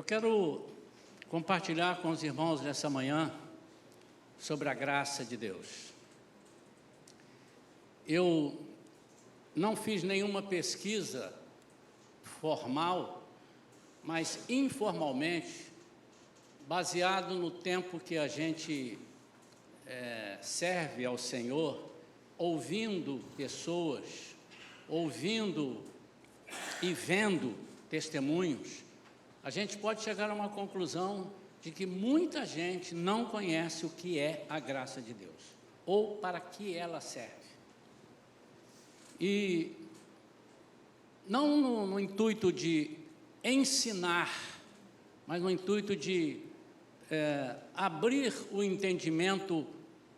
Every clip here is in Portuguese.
Eu quero compartilhar com os irmãos nessa manhã sobre a graça de Deus. Eu não fiz nenhuma pesquisa formal, mas informalmente, baseado no tempo que a gente serve ao Senhor, ouvindo pessoas, ouvindo e vendo testemunhos, a gente pode chegar a uma conclusão de que muita gente não conhece o que é a graça de Deus, ou para que ela serve. E não no intuito de ensinar, mas no intuito de abrir o entendimento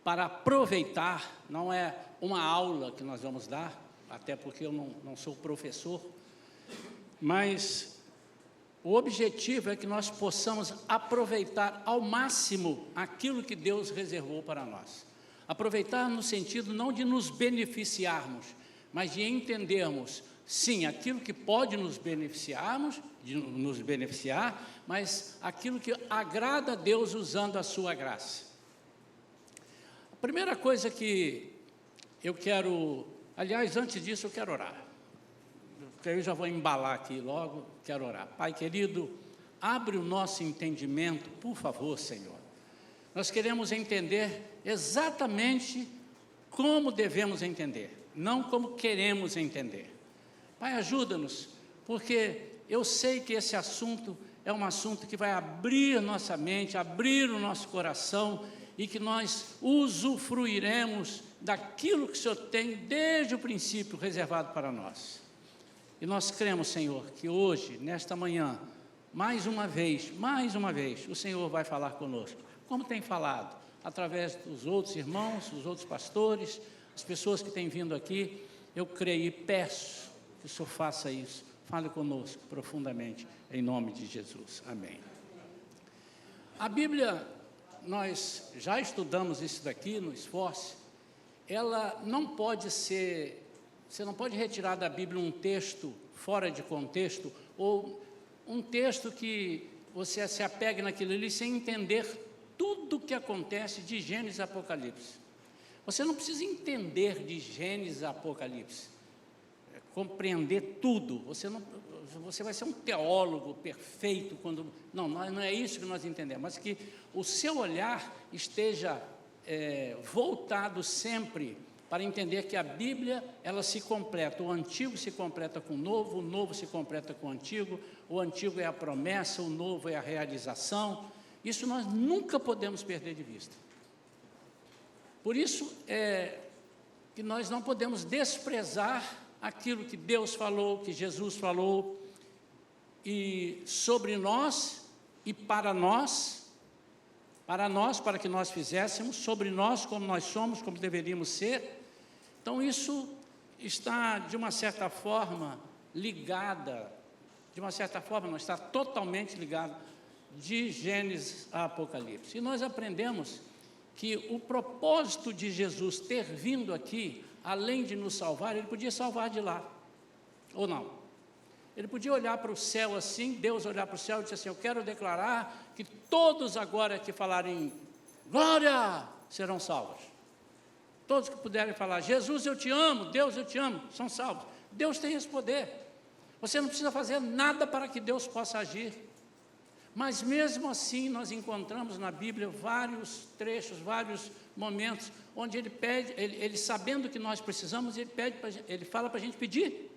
para aproveitar. Não é uma aula que nós vamos dar, até porque eu não sou professor, mas o objetivo é que nós possamos aproveitar ao máximo aquilo que Deus reservou para nós. Aproveitar no sentido não de nos beneficiarmos, mas de entendermos, sim, aquilo que pode nos beneficiar, mas aquilo que agrada a Deus usando a sua graça. A primeira coisa que eu quero, aliás, antes disso eu quero orar. Eu já vou embalar aqui logo, quero orar. Pai querido, abre o nosso entendimento, por favor, Senhor. Nós queremos entender exatamente como devemos entender, não como queremos entender. Pai, ajuda-nos, porque eu sei que esse assunto é um assunto que vai abrir nossa mente, abrir o nosso coração, e que nós usufruiremos daquilo que o Senhor tem desde o princípio reservado para nós. E nós cremos, Senhor, que hoje, nesta manhã, mais uma vez, o Senhor vai falar conosco, como tem falado, através dos outros irmãos, dos outros pastores, as pessoas que têm vindo aqui. Eu creio e peço que o Senhor faça isso, fale conosco profundamente, em nome de Jesus. Amém. A Bíblia, nós já estudamos isso daqui no Esforce, ela não pode ser... Você não pode retirar da Bíblia um texto fora de contexto, ou um texto que você se apegue naquilo ali sem entender tudo o que acontece de Gênesis a Apocalipse. Você não precisa entender de Gênesis a Apocalipse, compreender tudo. Você vai ser um teólogo perfeito quando... Não é isso que nós entendemos, mas que o seu olhar esteja voltado sempre para entender que a Bíblia, ela se completa, o Antigo se completa com o Novo se completa com o Antigo é a promessa, o Novo é a realização. Isso nós nunca podemos perder de vista. Por isso que nós não podemos desprezar aquilo que Deus falou, que Jesus falou, e sobre nós e para que nós fizéssemos, sobre nós, como nós somos, como deveríamos ser. Então, isso está, de uma certa forma, ligada, não está totalmente ligado, de Gênesis a Apocalipse. E nós aprendemos que o propósito de Jesus ter vindo aqui, além de nos salvar, Ele podia salvar de lá, ou não? Ele podia olhar para o céu assim, Deus olhar para o céu e dizer assim: eu quero declarar que todos agora que falarem glória serão salvos. Todos que puderem falar Jesus eu te amo, Deus eu te amo, são salvos. Deus tem esse poder. Você não precisa fazer nada para que Deus possa agir. Mas mesmo assim nós encontramos na Bíblia vários trechos, vários momentos onde Ele pede, ele sabendo que nós precisamos, Ele fala para a gente pedir.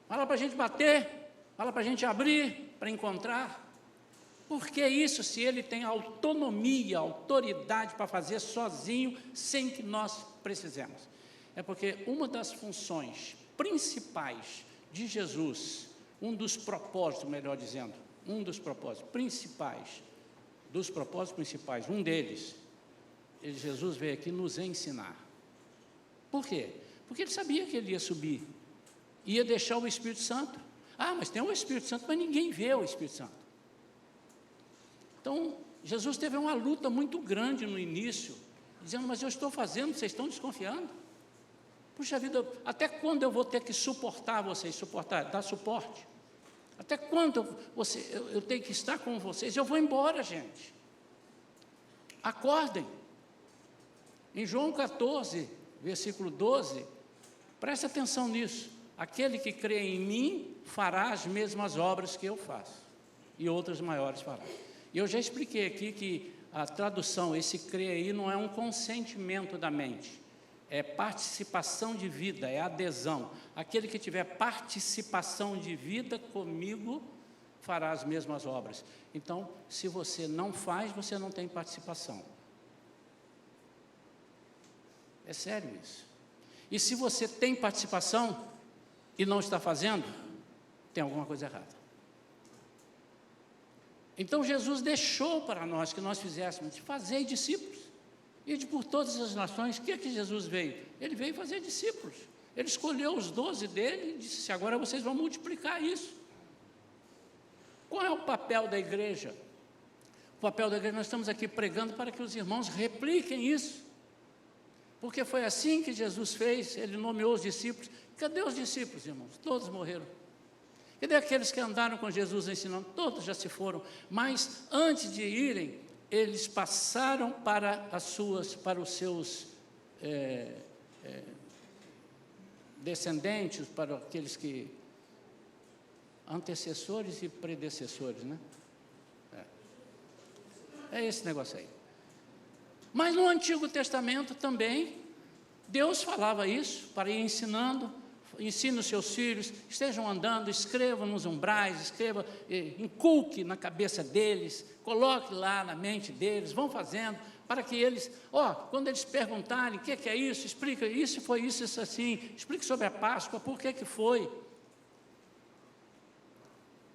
Fala para a gente bater, fala para a gente abrir, para encontrar. Por que isso, se Ele tem autonomia, autoridade para fazer sozinho, sem que nós precisemos? É porque uma das funções principais de Jesus, um dos propósitos principais, um deles, Jesus veio aqui nos ensinar. Por quê? Porque Ele sabia que Ele ia subir, ia deixar o Espírito Santo. Mas tem o Espírito Santo, mas ninguém vê o Espírito Santo. Então, Jesus teve uma luta muito grande no início, dizendo: mas eu estou fazendo, vocês estão desconfiando? Puxa vida, até quando eu vou ter que suportar vocês? Dar suporte? Até quando eu tenho que estar com vocês? Eu vou embora, gente. Acordem. Em João 14, versículo 12, preste atenção nisso. Aquele que crê em mim fará as mesmas obras que eu faço, e outras maiores fará. E eu já expliquei aqui que a tradução, esse crer aí, não é um consentimento da mente, é participação de vida, é adesão. Aquele que tiver participação de vida comigo fará as mesmas obras. Então, se você não faz, você não tem participação. É sério isso. E se você tem participação e não está fazendo, tem alguma coisa errada. Então Jesus deixou para nós que nós fizéssemos, fazer discípulos, e por todas as nações. O que é que Jesus veio? Ele veio fazer discípulos. Ele escolheu os 12 dele e disse: agora vocês vão multiplicar isso. Qual é o papel da igreja? O papel da igreja, nós estamos aqui pregando para que os irmãos repliquem isso. Porque foi assim que Jesus fez, ele nomeou os discípulos. Cadê os discípulos, irmãos? Todos morreram. Cadê aqueles que andaram com Jesus ensinando? Todos já se foram. Mas antes de irem, eles passaram para os seus descendentes, para aqueles que antecessores e predecessores, né? É esse negócio aí. Mas no Antigo Testamento também, Deus falava isso, para ir ensinando. Ensine os seus filhos, estejam andando, escrevam nos umbrais, inculque na cabeça deles, coloque lá na mente deles, vão fazendo, para que eles, quando eles perguntarem o que é isso, explica, isso foi isso, isso assim, explique sobre a Páscoa, por que foi.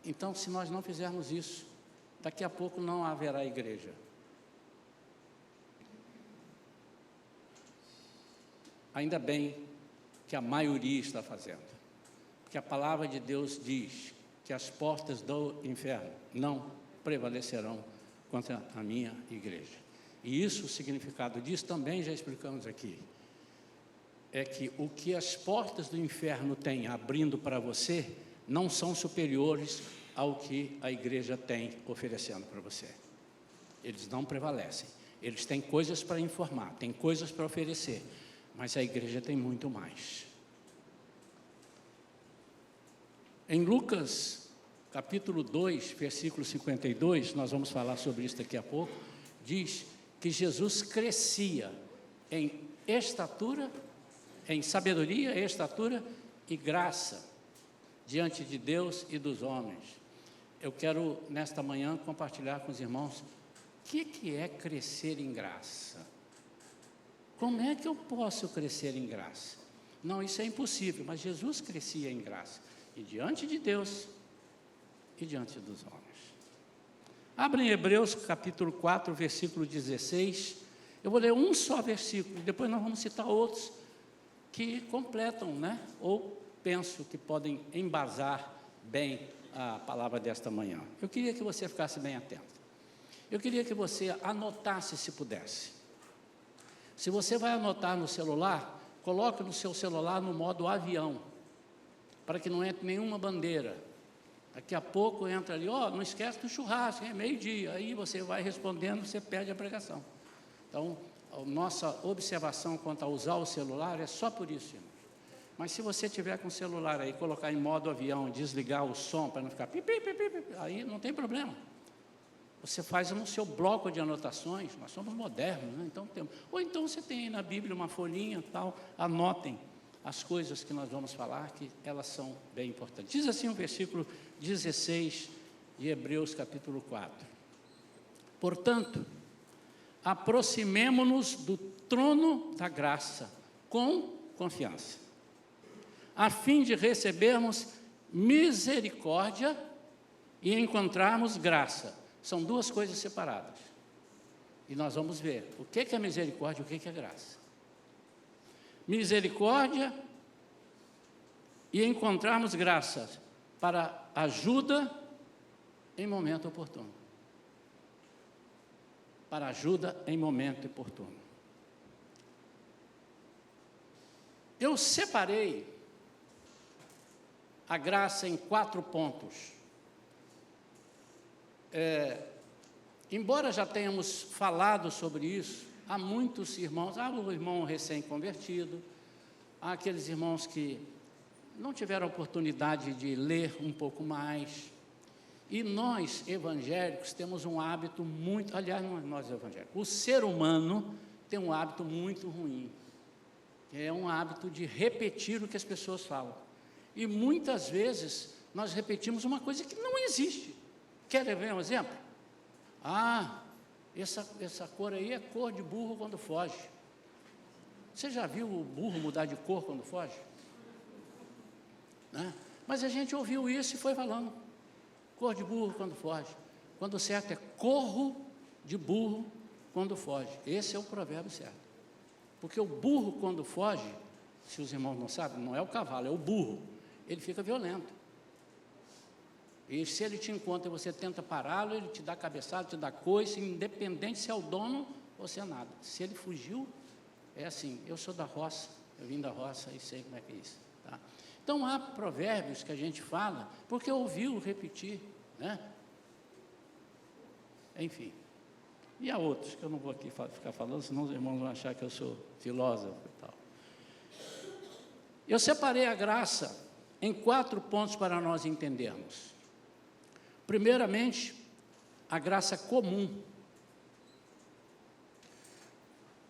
Então, se nós não fizermos isso, daqui a pouco não haverá igreja. Ainda bem que a maioria está fazendo, porque a palavra de Deus diz que as portas do inferno não prevalecerão contra a minha igreja. E isso, o significado disso também já explicamos aqui, é que o que as portas do inferno têm abrindo para você, não são superiores ao que a igreja tem oferecendo para você. Eles não prevalecem, eles têm coisas para informar, têm coisas para oferecer, mas a igreja tem muito mais. Em Lucas, capítulo 2, versículo 52, nós vamos falar sobre isso daqui a pouco, diz que Jesus crescia em estatura, em sabedoria, estatura e graça, diante de Deus e dos homens. Eu quero, nesta manhã, compartilhar com os irmãos, o que é crescer em graça? Como é que eu posso crescer em graça? Não, isso é impossível, mas Jesus crescia em graça, e diante de Deus, e diante dos homens. Abre em Hebreus, capítulo 4, versículo 16, eu vou ler um só versículo, e depois nós vamos citar outros, que completam, né? Ou penso que podem embasar bem a palavra desta manhã. Eu queria que você ficasse bem atento. Eu queria que você anotasse, se pudesse. Se você vai anotar no celular, coloque no seu celular no modo avião, para que não entre nenhuma bandeira. Daqui a pouco entra ali, não esquece do churrasco, é meio-dia, aí você vai respondendo, você perde a pregação. Então, a nossa observação quanto a usar o celular é só por isso, irmãos. Mas se você tiver com o celular aí, colocar em modo avião, desligar o som para não ficar pipi, aí não tem problema. Você faz no seu bloco de anotações, nós somos modernos, né? Ou então você tem aí na Bíblia uma folhinha, tal, anotem as coisas que nós vamos falar, que elas são bem importantes. Diz assim o versículo 16 de Hebreus capítulo 4. Portanto, aproximemo-nos do trono da graça com confiança, a fim de recebermos misericórdia e encontrarmos graça. São duas coisas separadas. E nós vamos ver o que é misericórdia e o que é graça. Misericórdia e encontrarmos graça para ajuda em momento oportuno. Para ajuda em momento oportuno. Eu separei a graça em 4 pontos. embora já tenhamos falado sobre isso, há muitos irmãos, há o irmão recém-convertido, há aqueles irmãos que não tiveram oportunidade de ler um pouco mais, e nós, evangélicos, temos um hábito muito, aliás, não nós evangélicos, o ser humano tem um hábito muito ruim, é um hábito de repetir o que as pessoas falam, e muitas vezes nós repetimos uma coisa que não existe. Quer ver um exemplo? Essa cor aí é cor de burro quando foge. Você já viu o burro mudar de cor quando foge? Né? Mas a gente ouviu isso e foi falando. Cor de burro quando foge. Quando o certo é corro de burro quando foge. Esse é o provérbio certo. Porque o burro quando foge, se os irmãos não sabem, não é o cavalo, é o burro. Ele fica violento. E se ele te encontra e você tenta pará-lo, ele te dá cabeçada, te dá coice, independente se é o dono ou se é nada. Se ele fugiu, é assim, eu sou da roça, eu vim da roça e sei como é que é isso. Tá? Então, há provérbios que a gente fala, porque ouviu repetir, né? Enfim. E há outros, que eu não vou aqui ficar falando, senão os irmãos vão achar que eu sou filósofo e tal. Eu separei a graça em 4 pontos para nós entendermos. Primeiramente, a graça comum.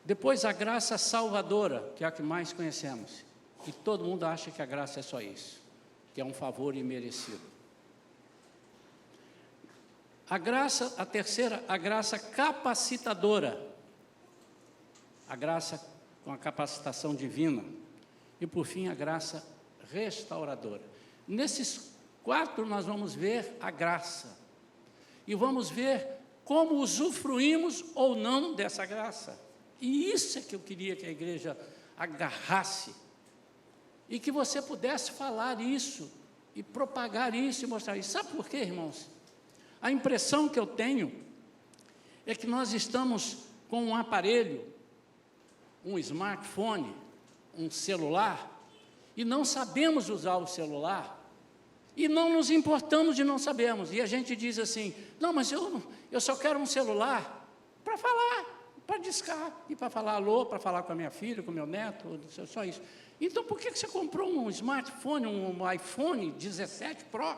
Depois, a graça salvadora, que é a que mais conhecemos. E todo mundo acha que a graça é só isso, que é um favor imerecido. A terceira, a graça capacitadora. A graça com a capacitação divina. E, por fim, a graça restauradora. Nesses 4 nós vamos ver a graça e vamos ver como usufruímos ou não dessa graça, e isso é que eu queria que a igreja agarrasse e que você pudesse falar isso e propagar isso e mostrar isso. Sabe por quê, irmãos? A impressão que eu tenho é que nós estamos com um aparelho, um smartphone, um celular, e não sabemos usar o celular, e não nos importamos de não sabermos, e a gente diz assim, não, mas eu só quero um celular para falar, para discar, e para falar alô, para falar com a minha filha, com o meu neto, só isso. Então, por que você comprou um smartphone, um iPhone 17 Pro?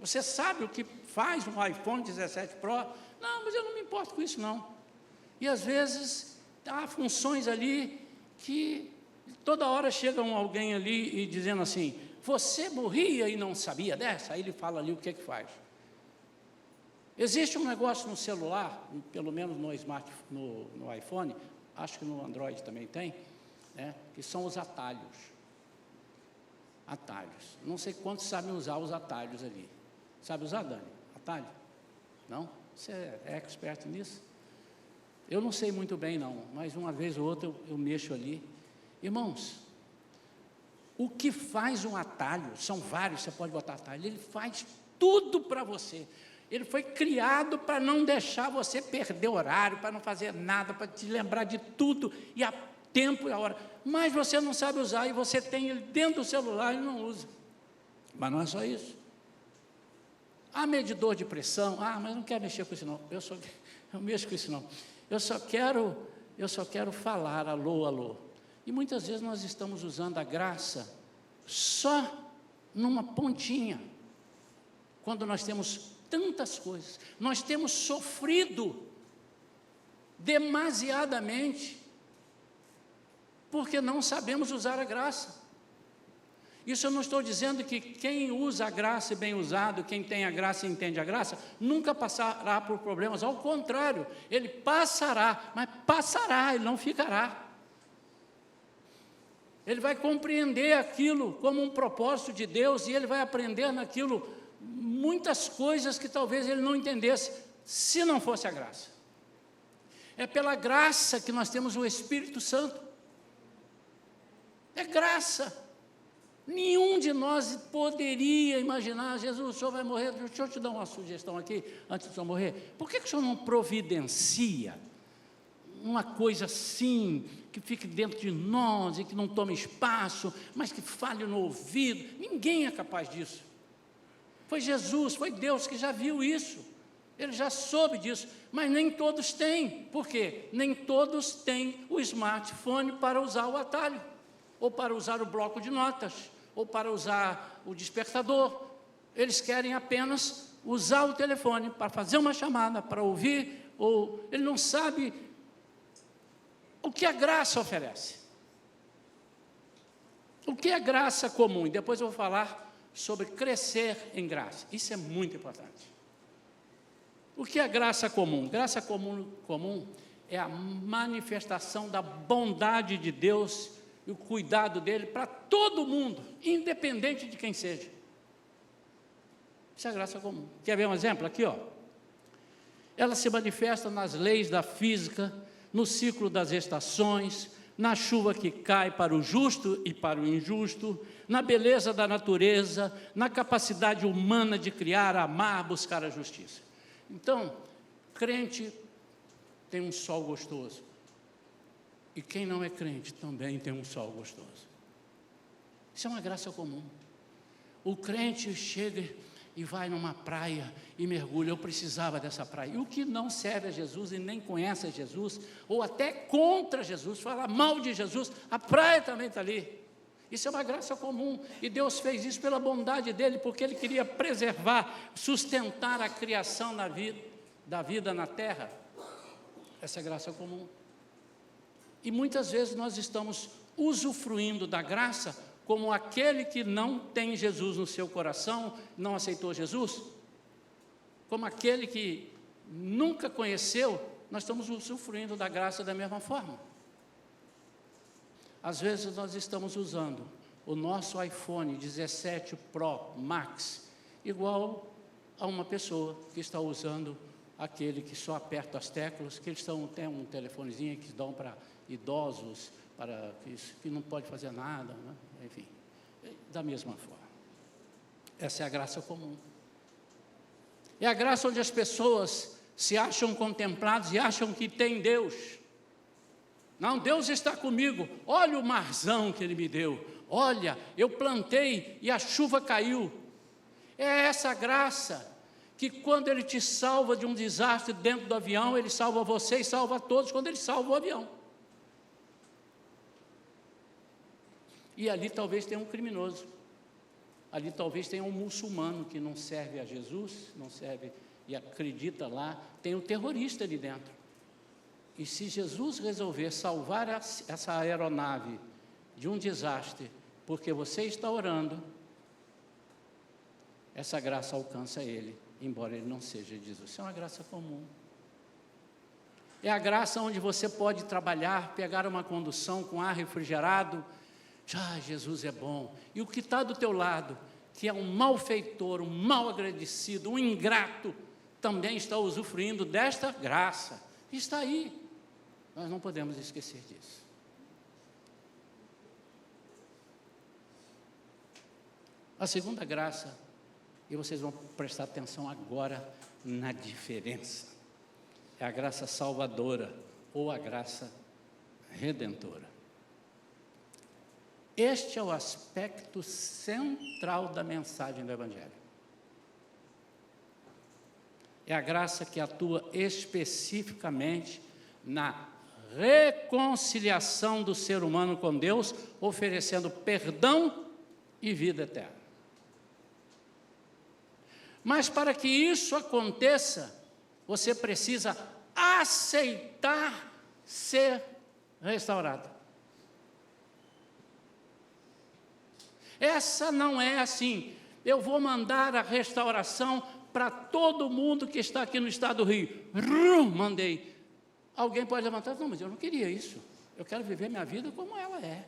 Você sabe o que faz um iPhone 17 Pro? Não, mas eu não me importo com isso, não. E, às vezes, há funções ali que toda hora chega alguém ali e dizendo assim, você morria e não sabia dessa? Aí ele fala ali o que faz. Existe um negócio no celular, pelo menos no iPhone, acho que no Android também tem, né, que são os atalhos. Atalhos. Não sei quantos sabem usar os atalhos ali. Sabe usar, Dani? Atalho? Não? Você é expert nisso? Eu não sei muito bem, não, mas uma vez ou outra eu mexo ali. Irmãos, o que faz um atalho, são vários, você pode botar atalho, ele faz tudo para você. Ele foi criado para não deixar você perder horário, para não fazer nada, para te lembrar de tudo, e a tempo e a hora. Mas você não sabe usar, e você tem ele dentro do celular e não usa. Mas não é só isso. Há medidor de pressão, mas eu não quero mexer com isso não, eu mexo com isso não. Eu só quero falar, alô, alô. E muitas vezes nós estamos usando a graça só numa pontinha, quando nós temos tantas coisas, nós temos sofrido demasiadamente, porque não sabemos usar a graça. Isso eu não estou dizendo que quem usa a graça e bem usado, quem tem a graça e entende a graça, nunca passará por problemas, ao contrário, ele passará, mas passará, ele não ficará. Ele vai compreender aquilo como um propósito de Deus, e ele vai aprender naquilo muitas coisas que talvez ele não entendesse, se não fosse a graça. É pela graça que nós temos o Espírito Santo. É graça. Nenhum de nós poderia imaginar, Jesus, o senhor vai morrer, deixa eu te dar uma sugestão aqui, antes do senhor morrer. Por que o senhor não providencia uma coisa assim, que fique dentro de nós e que não tome espaço, mas que fale no ouvido? Ninguém é capaz disso. Foi Jesus, foi Deus que já viu isso. Ele já soube disso, mas nem todos têm. Por quê? Nem todos têm o smartphone para usar o atalho, ou para usar o bloco de notas, ou para usar o despertador. Eles querem apenas usar o telefone para fazer uma chamada, para ouvir, ou ele não sabe o que a graça oferece. O que é graça comum? E depois eu vou falar sobre crescer em graça. Isso é muito importante. O que é graça comum? Graça comum é a manifestação da bondade de Deus e o cuidado dele para todo mundo, independente de quem seja. Isso é graça comum. Quer ver um exemplo aqui, ó? Ela se manifesta nas leis da física, no ciclo das estações, na chuva que cai para o justo e para o injusto, na beleza da natureza, na capacidade humana de criar, amar, buscar a justiça. Então, crente tem um sol gostoso. E quem não é crente também tem um sol gostoso. Isso é uma graça comum. O crente chega e vai numa praia e mergulha. Eu precisava dessa praia. E o que não serve a Jesus e nem conhece a Jesus, ou até contra Jesus, fala mal de Jesus, a praia também está ali. Isso é uma graça comum, e Deus fez isso pela bondade dele, porque ele queria preservar, sustentar a criação da vida na terra. Essa é graça comum. E muitas vezes nós estamos usufruindo da graça como aquele que não tem Jesus no seu coração, não aceitou Jesus, como aquele que nunca conheceu, nós estamos usufruindo da graça da mesma forma. Às vezes nós estamos usando o nosso iPhone 17 Pro Max, igual a uma pessoa que está usando aquele que só aperta as teclas, que eles têm um telefonezinho que dão para idosos, para que não pode fazer nada, né? Enfim, da mesma forma. Essa é a graça comum. É a graça onde as pessoas se acham contempladas e acham que tem Deus. Não, Deus está comigo. Olha o marzão que Ele me deu. Olha, eu plantei e a chuva caiu. É essa graça que quando Ele te salva de um desastre dentro do avião, Ele salva você e salva a todos quando Ele salva o avião. E ali talvez tenha um criminoso. Ali talvez tenha um muçulmano que não serve a Jesus, não serve e acredita lá. Tem um terrorista ali dentro. E se Jesus resolver salvar essa aeronave de um desastre, porque você está orando, essa graça alcança ele, embora ele não seja de Jesus. Isso é uma graça comum. É a graça onde você pode trabalhar, pegar uma condução com ar refrigerado. Jesus é bom. E o que está do teu lado, que é um malfeitor, um mal agradecido, um ingrato, também está usufruindo desta graça. Está aí. Nós não podemos esquecer disso. A segunda graça, e vocês vão prestar atenção agora na diferença, é a graça salvadora ou a graça redentora. Este é o aspecto central da mensagem do Evangelho. É a graça que atua especificamente na reconciliação do ser humano com Deus, oferecendo perdão e vida eterna. Mas para que isso aconteça, você precisa aceitar ser restaurado. Essa não é assim, eu vou mandar a restauração para todo mundo que está aqui no estado do Rio. Mandei. Alguém pode levantar, não, mas eu não queria isso. Eu quero viver minha vida como ela é.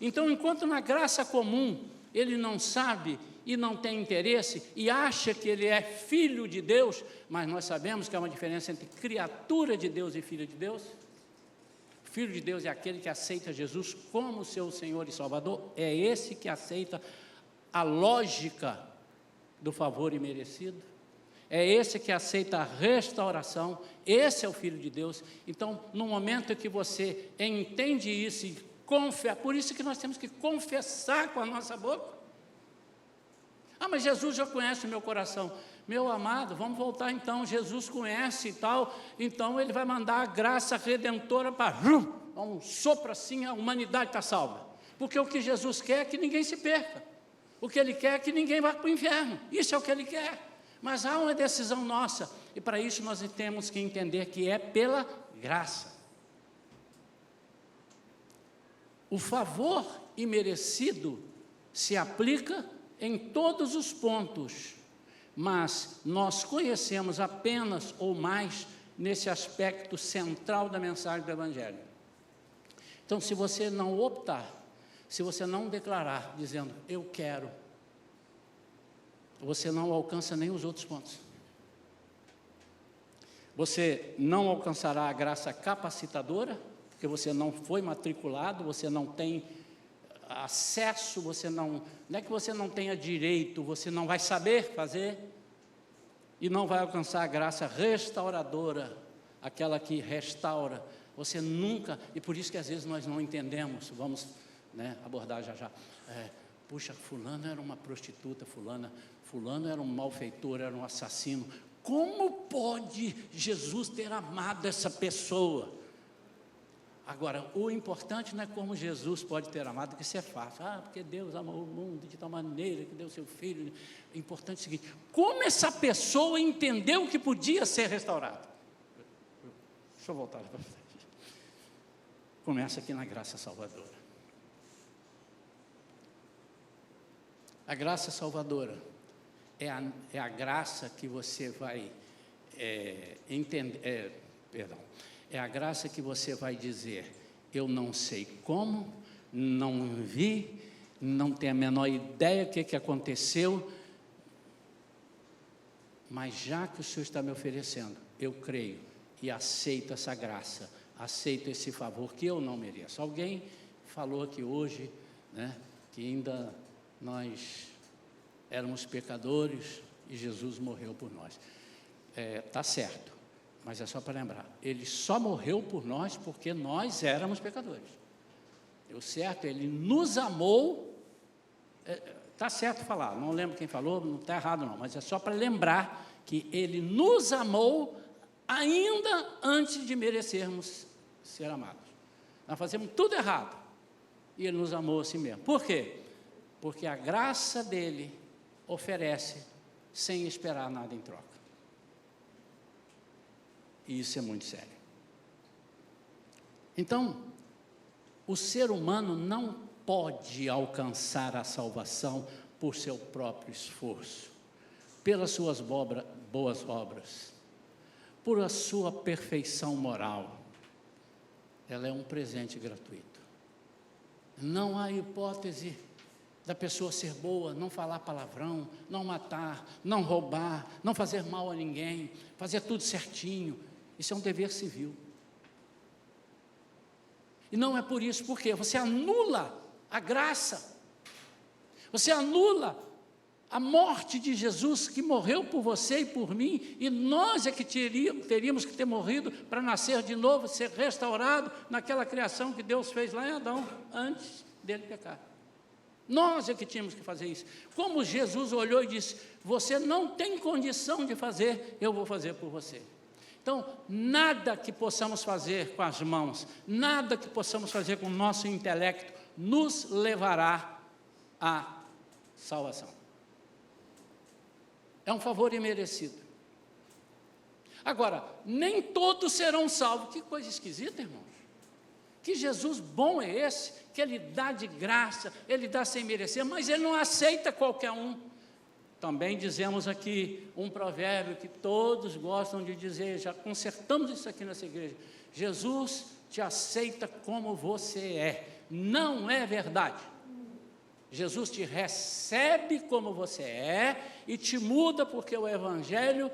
Então, enquanto na graça comum ele não sabe e não tem interesse e acha que ele é filho de Deus, mas nós sabemos que há uma diferença entre criatura de Deus e filho de Deus. Filho de Deus é aquele que aceita Jesus como seu Senhor e Salvador, é esse que aceita a lógica do favor imerecido, é esse que aceita a restauração, esse é o Filho de Deus. Então, no momento que você entende isso e confessa, por isso que nós temos que confessar com a nossa boca. Mas Jesus já conhece o meu coração. Meu amado, vamos voltar então, Jesus conhece e tal, então Ele vai mandar a graça redentora para um sopro assim, a humanidade está salva. Porque o que Jesus quer é que ninguém se perca. O que Ele quer é que ninguém vá para o inferno. Isso é o que Ele quer. Mas há uma decisão nossa, e para isso nós temos que entender que é pela graça. O favor imerecido se aplica em todos os pontos, mas nós conhecemos apenas ou mais nesse aspecto central da mensagem do Evangelho. Então, se você não optar, se você não declarar, dizendo, eu quero, você não alcança nem os outros pontos. Você não alcançará a graça capacitadora, porque você não foi matriculado, você não tem acesso, não é que você não tenha direito, você não vai saber fazer, e não vai alcançar a graça restauradora, aquela que restaura. Você nunca, e por isso que às vezes nós não entendemos, vamos abordar já. Puxa, fulano era uma prostituta, fulano era um malfeitor, era um assassino. Como pode Jesus ter amado essa pessoa? Agora, o importante não é como Jesus pode ter amado, porque isso é fácil. Porque Deus amou o mundo de tal maneira que deu seu Filho. O importante é o seguinte, como essa pessoa entendeu que podia ser restaurado? Deixa eu voltar para frente. Começa aqui na graça salvadora. A graça salvadora é a graça que você vai entender, é a graça que você vai dizer, eu não sei como, não vi, não tenho a menor ideia do que aconteceu, mas já que o Senhor está me oferecendo, eu creio e aceito essa graça, aceito esse favor que eu não mereço. Alguém falou aqui hoje, que ainda nós éramos pecadores e Jesus morreu por nós. Está certo, mas é só para lembrar, Ele só morreu por nós porque nós éramos pecadores. O certo, Ele nos amou, está certo falar, não lembro quem falou, não está errado não, mas é só para lembrar que Ele nos amou ainda antes de merecermos ser amados. Nós fazemos tudo errado e Ele nos amou assim mesmo. Por quê? Porque a graça dEle oferece sem esperar nada em troca. E isso é muito sério. Então, o ser humano não pode alcançar a salvação por seu próprio esforço, pelas suas boas obras, por a sua perfeição moral. Ela é um presente gratuito. Não há hipótese da pessoa ser boa, não falar palavrão, não matar, não roubar, não fazer mal a ninguém, fazer tudo certinho. Isso é um dever civil. E não é por isso, porque você anula a graça, você anula a morte de Jesus que morreu por você e por mim, e nós é que teríamos que ter morrido para nascer de novo, ser restaurado naquela criação que Deus fez lá em Adão, antes dele pecar. Nós é que tínhamos que fazer isso. Como Jesus olhou e disse, você não tem condição de fazer, eu vou fazer por você. Então, nada que possamos fazer com as mãos, nada que possamos fazer com o nosso intelecto, nos levará à salvação. É um favor imerecido. Agora, nem todos serão salvos. Que coisa esquisita, irmãos. Que Jesus bom é esse, que Ele dá de graça, Ele dá sem merecer, mas Ele não aceita qualquer um. Também dizemos aqui um provérbio que todos gostam de dizer, já consertamos isso aqui nessa igreja. Jesus te aceita como você é. Não é verdade. Jesus te recebe como você é e te muda, porque o Evangelho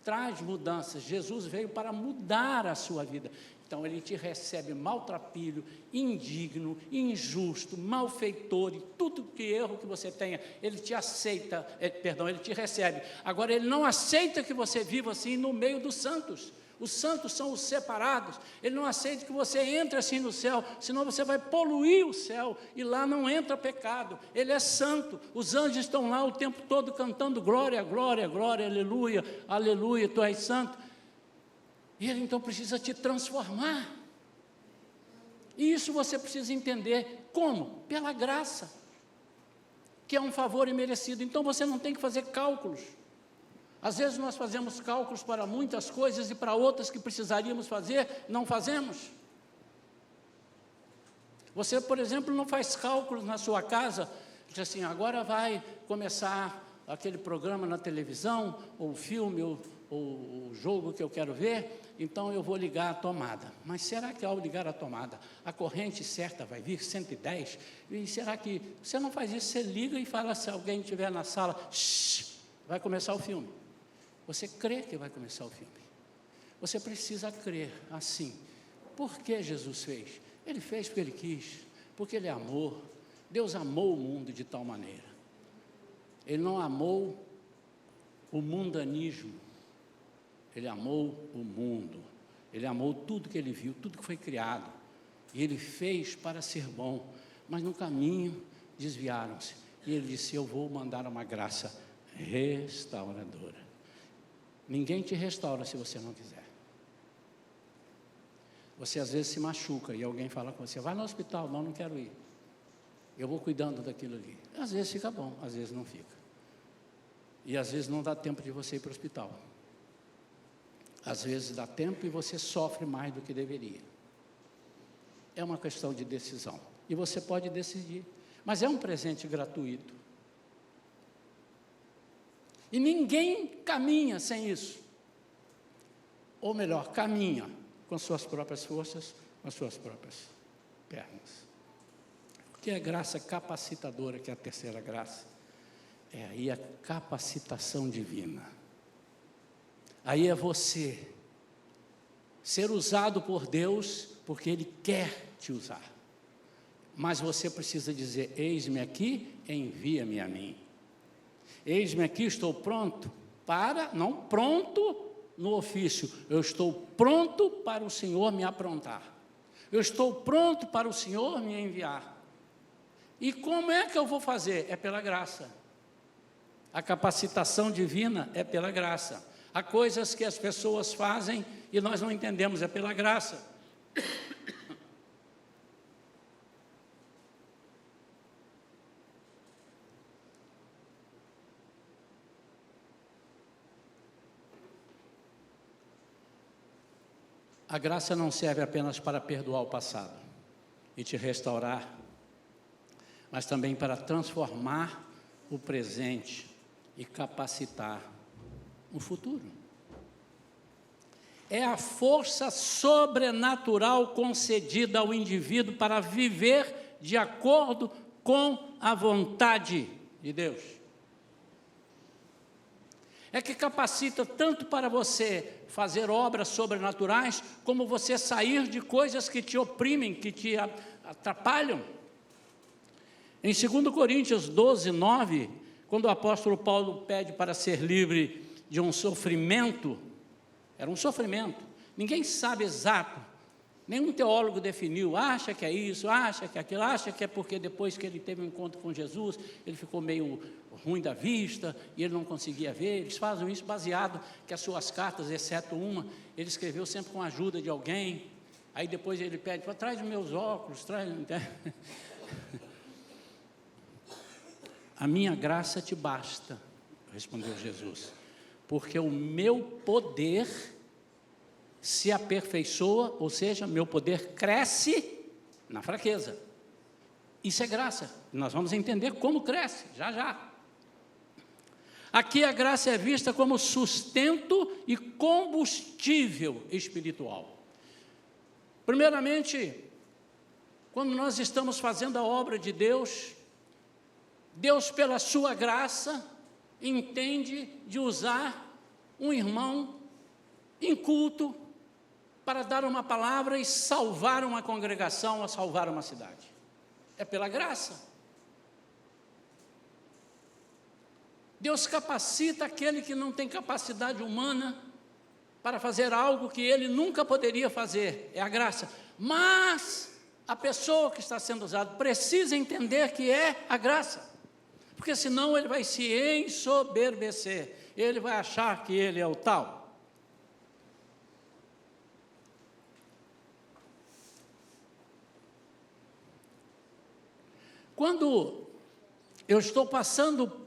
traz mudanças. Jesus veio para mudar a sua vida. Então, Ele te recebe maltrapilho, indigno, injusto, malfeitor, e tudo que erro que você tenha, Ele te aceita, Ele te recebe. Agora, Ele não aceita que você viva assim no meio dos santos. Os santos são os separados. Ele não aceita que você entre assim no céu, senão você vai poluir o céu, e lá não entra pecado. Ele é santo. Os anjos estão lá o tempo todo cantando glória, glória, glória, aleluia, aleluia, tu és santo. E ele então precisa te transformar. E isso você precisa entender. Como? Pela graça, que é um favor imerecido. Então você não tem que fazer cálculos. Às vezes nós fazemos cálculos para muitas coisas e para outras que precisaríamos fazer, não fazemos. Você, por exemplo, não faz cálculos na sua casa, diz assim, agora vai começar aquele programa na televisão, ou o filme, ou o jogo que eu quero ver, então eu vou ligar a tomada. Mas será que ao ligar a tomada, a corrente certa vai vir, 110? E será que você não faz isso? Você liga e fala, se alguém estiver na sala, shh, vai começar o filme. Você crê que vai começar o filme. Você precisa crer assim. Por que Jesus fez? Ele fez porque Ele quis, porque Ele é amor. Deus amou o mundo de tal maneira. Ele não amou o mundanismo. Ele amou o mundo. Ele amou tudo que Ele viu, tudo que foi criado. E Ele fez para ser bom. Mas no caminho desviaram-se. E Ele disse, eu vou mandar uma graça restauradora. Ninguém te restaura se você não quiser. Você às vezes se machuca e alguém fala com você, vai no hospital, não quero ir. Eu vou cuidando daquilo ali. Às vezes fica bom, às vezes não fica. E às vezes não dá tempo de você ir para o hospital. Às vezes dá tempo e você sofre mais do que deveria. É uma questão de decisão. E você pode decidir. Mas é um presente gratuito. E ninguém caminha sem isso. Ou melhor, caminha com suas próprias forças, com as suas próprias pernas. Porque a graça capacitadora, que é a terceira graça, é aí a capacitação divina. Aí é você ser usado por Deus, porque Ele quer te usar. Mas você precisa dizer, eis-me aqui, envia-me a mim. Eis-me aqui, estou pronto para, não pronto no ofício, eu estou pronto para o Senhor me aprontar. Eu estou pronto para o Senhor me enviar. E como é que eu vou fazer? É pela graça. A capacitação divina é pela graça. Há coisas que as pessoas fazem e nós não entendemos, é pela graça. A graça não serve apenas para perdoar o passado e te restaurar, mas também para transformar o presente e capacitar o futuro. É a força sobrenatural concedida ao indivíduo para viver de acordo com a vontade de Deus. É que capacita tanto para você fazer obras sobrenaturais, como você sair de coisas que te oprimem, que te atrapalham. Em 2 Coríntios 12, 9, quando o apóstolo Paulo pede para ser livre de um sofrimento, era um sofrimento, ninguém sabe exato, nenhum teólogo definiu, acha que é isso, acha que é aquilo, acha que é porque depois que ele teve um encontro com Jesus, ele ficou meio ruim da vista, e ele não conseguia ver. Eles fazem isso baseado que as suas cartas, exceto uma, ele escreveu sempre com a ajuda de alguém, aí depois ele pede, traz os meus óculos, traz... A minha graça te basta, respondeu Jesus, porque o meu poder se aperfeiçoa, ou seja, meu poder cresce na fraqueza. Isso é graça, nós vamos entender como cresce, já. Aqui a graça é vista como sustento e combustível espiritual. Primeiramente, quando nós estamos fazendo a obra de Deus, Deus, pela sua graça, entende de usar um irmão inculto para dar uma palavra e salvar uma congregação, ou salvar uma cidade. É pela graça. Deus capacita aquele que não tem capacidade humana para fazer algo que ele nunca poderia fazer, é a graça. Mas a pessoa que está sendo usada precisa entender que é a graça, porque senão ele vai se ensoberbecer, ele vai achar que ele é o tal. Quando eu estou passando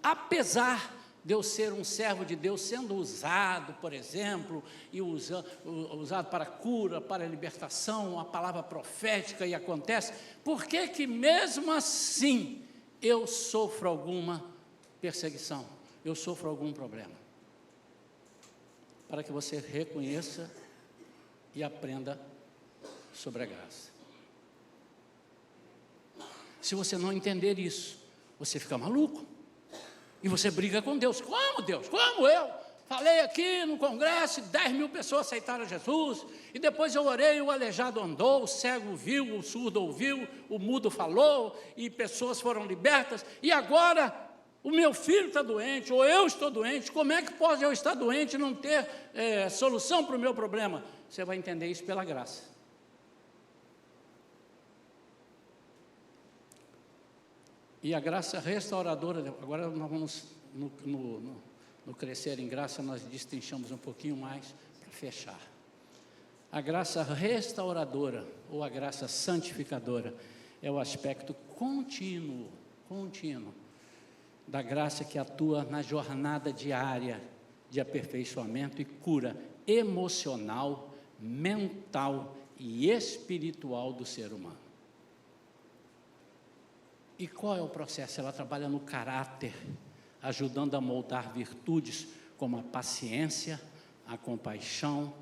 apesar de eu ser um servo de Deus, sendo usado, por exemplo, e usado para cura, para libertação, a palavra profética, e acontece, por que que mesmo assim eu sofro alguma perseguição, eu sofro algum problema? Para que você reconheça e aprenda sobre a graça. Se você não entender isso, você fica maluco. E você briga com Deus. Como, Deus? Como eu? Falei aqui no congresso, 10 mil pessoas aceitaram Jesus, e depois eu orei, o aleijado andou, o cego viu, o surdo ouviu, o mudo falou, e pessoas foram libertas, e agora o meu filho está doente, ou eu estou doente, como é que pode eu estar doente e não ter solução para o meu problema? Você vai entender isso pela graça. E a graça restauradora, agora nós vamos, no crescer em graça, nós destrinchamos um pouquinho mais para fechar. A graça restauradora, ou a graça santificadora, é o aspecto contínuo da graça que atua na jornada diária de aperfeiçoamento e cura emocional, mental e espiritual do ser humano. E qual é o processo? Ela trabalha no caráter, ajudando a moldar virtudes como a paciência, a compaixão,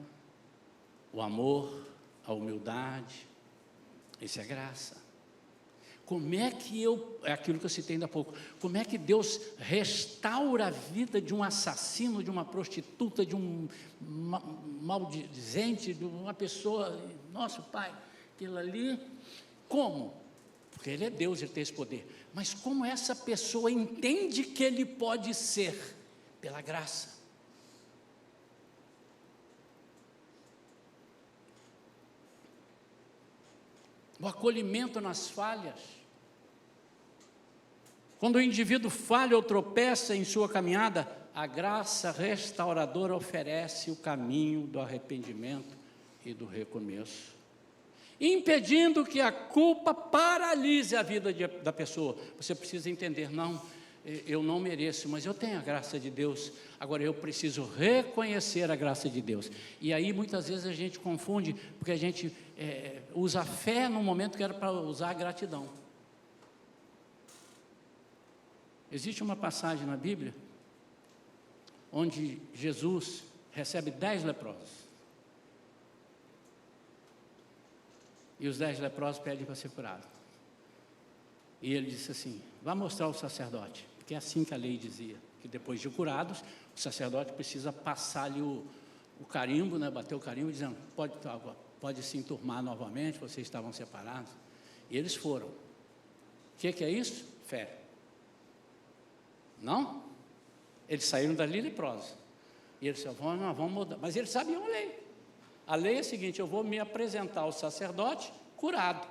o amor, a humildade. Isso é graça. Como é que é aquilo que eu citei ainda há pouco, como é que Deus restaura a vida de um assassino, de uma prostituta, de um maldizente, de uma pessoa, nosso Pai, aquilo ali, como? Porque Ele é Deus, Ele tem esse poder. Mas como essa pessoa entende que Ele pode ser? Pela graça. O acolhimento nas falhas. Quando o indivíduo falha ou tropeça em sua caminhada, a graça restauradora oferece o caminho do arrependimento e do recomeço, impedindo que a culpa paralise a vida da pessoa. Você precisa entender, não, eu não mereço, mas eu tenho a graça de Deus, agora eu preciso reconhecer a graça de Deus. E aí muitas vezes a gente confunde, porque a gente usa a fé no momento que era para usar a gratidão. Existe uma passagem na Bíblia, onde Jesus recebe 10 leprosos, e os 10 leprosos pedem para ser curado. E ele disse assim, vá mostrar ao sacerdote, porque é assim que a lei dizia, que depois de curados, o sacerdote precisa passar-lhe o carimbo, né, bater o carimbo, dizendo, pode se enturmar novamente, vocês estavam separados. E eles foram. O que é isso? Fé. Não? Eles saíram dali leprosos. E eles disseram, vamos mudar. Mas eles sabiam a lei. A lei é a seguinte, eu vou me apresentar ao sacerdote curado.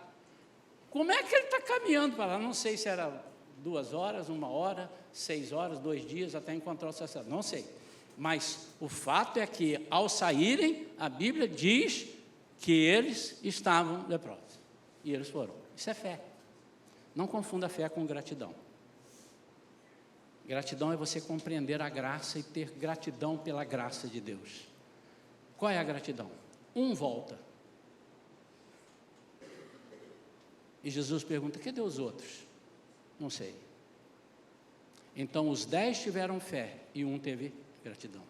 Como é que ele está caminhando para lá? Não sei se era 2 horas, 1 hora, 6 horas, 2 dias, até encontrar o sacerdote. Não sei. Mas o fato é que, ao saírem, a Bíblia diz que eles estavam leprosos. E eles foram. Isso é fé. Não confunda fé com gratidão. Gratidão é você compreender a graça e ter gratidão pela graça de Deus. Qual é a gratidão? Volta. E Jesus pergunta, cadê os outros? Não sei. Então os 10 tiveram fé e 1 teve gratidão.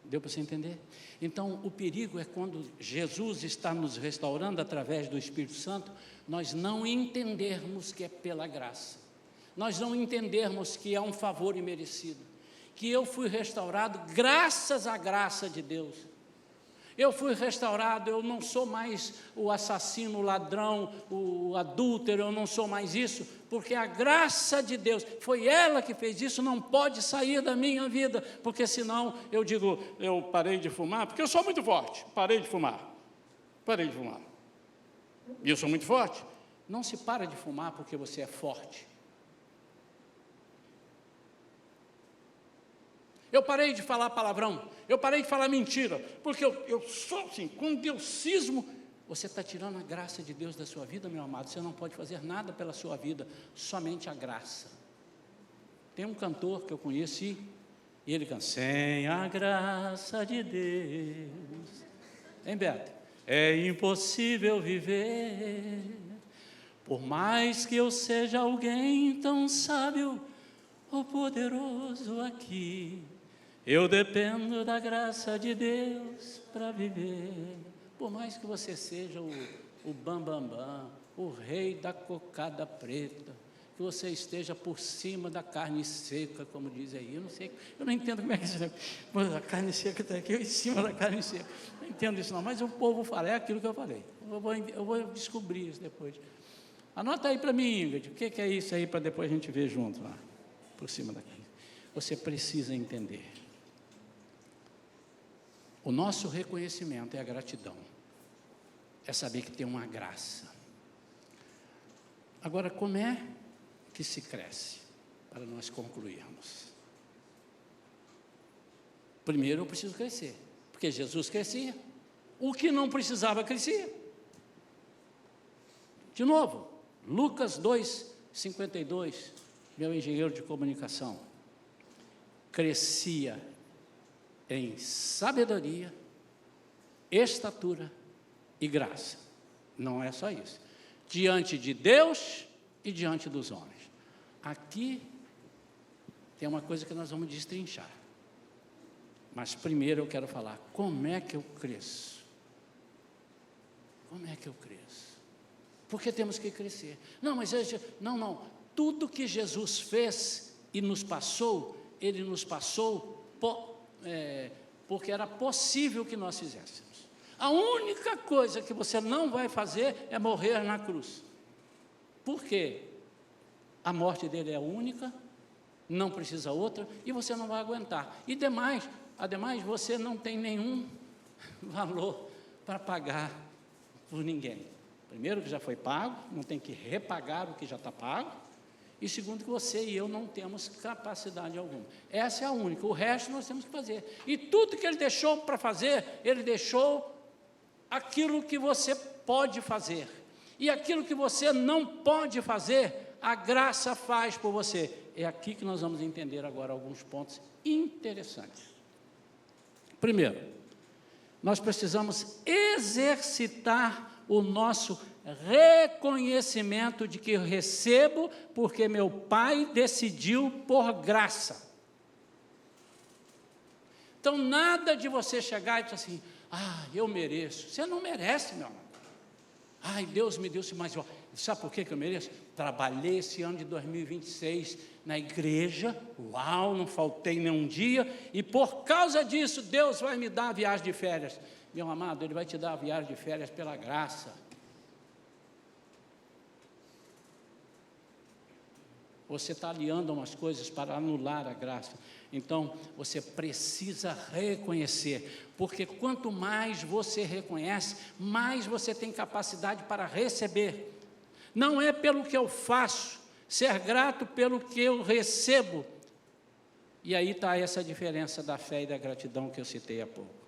Deu para você entender? Então o perigo é quando Jesus está nos restaurando através do Espírito Santo, nós não entendermos que é pela graça. Nós não entendermos que é um favor imerecido, que eu fui restaurado graças à graça de Deus. eu fui restaurado, eu não sou mais o assassino, o ladrão, o adúltero, eu não sou mais isso, porque a graça de Deus, foi ela que fez isso, não pode sair da minha vida, porque senão eu digo, eu parei de fumar, porque eu sou muito forte, parei de fumar, e eu sou muito forte. Não se para de fumar porque você é forte. Eu parei de falar palavrão, eu parei de falar mentira, porque eu sou assim, quando eu cismo, você está tirando a graça de Deus da sua vida, meu amado, você não pode fazer nada pela sua vida, somente a graça. Tem um cantor que eu conheci, e ele canta, sem a graça de Deus, hein, Beto? É impossível viver, por mais que eu seja alguém tão sábio ou poderoso aqui, eu dependo da graça de Deus para viver. Por mais que você seja o bambambam, o rei da cocada preta, que você esteja por cima da carne seca, como diz aí, eu não entendo como é que é, a carne seca está aqui, eu em cima da carne seca, não entendo isso não, mas o povo fala, é aquilo que eu falei, eu vou descobrir isso depois. Anota aí para mim, Ingrid, o que é isso aí, para depois a gente ver junto lá, por cima da carne. Você precisa entender. O nosso reconhecimento é a gratidão, é saber que tem uma graça. Agora, como é que se cresce? Para nós concluirmos. Primeiro eu preciso crescer, porque Jesus crescia, o que não precisava crescia. De novo, Lucas 2:52, meu engenheiro de comunicação, crescia em sabedoria, estatura e graça. Não é só isso. Diante de Deus e diante dos homens. Aqui tem uma coisa que nós vamos destrinchar. Mas primeiro eu quero falar, como é que eu cresço? Como é que eu cresço? Porque temos que crescer. Não, mas não. Tudo que Jesus fez e nos passou, Ele nos passou porque era possível que nós fizéssemos. A única coisa que você não vai fazer é morrer na cruz. Por quê? A morte dele é única, não precisa outra, e você não vai aguentar. E ademais, você não tem nenhum valor para pagar por ninguém. Primeiro, que já foi pago, não tem que repagar o que já está pago. E segundo, que você e eu não temos capacidade alguma. Essa é a única, o resto nós temos que fazer. E tudo que Ele deixou para fazer, Ele deixou aquilo que você pode fazer. E aquilo que você não pode fazer, a graça faz por você. É aqui que nós vamos entender agora alguns pontos interessantes. Primeiro, nós precisamos exercitar o nosso reconhecimento de que eu recebo porque meu Pai decidiu por graça. Então, nada de você chegar e dizer assim, eu mereço. Você não merece, meu amor. Deus me deu mais. Sabe por que eu mereço? Trabalhei esse ano de 2026 na igreja, não faltei nenhum dia, e por causa disso, Deus vai me dar a viagem de férias. Meu amado, Ele vai te dar a viagem de férias pela graça. Você está aliando umas coisas para anular a graça. Então, você precisa reconhecer, porque quanto mais você reconhece, mais você tem capacidade para receber. Não é pelo que eu faço, ser grato pelo que eu recebo. E aí está essa diferença da fé e da gratidão que eu citei há pouco.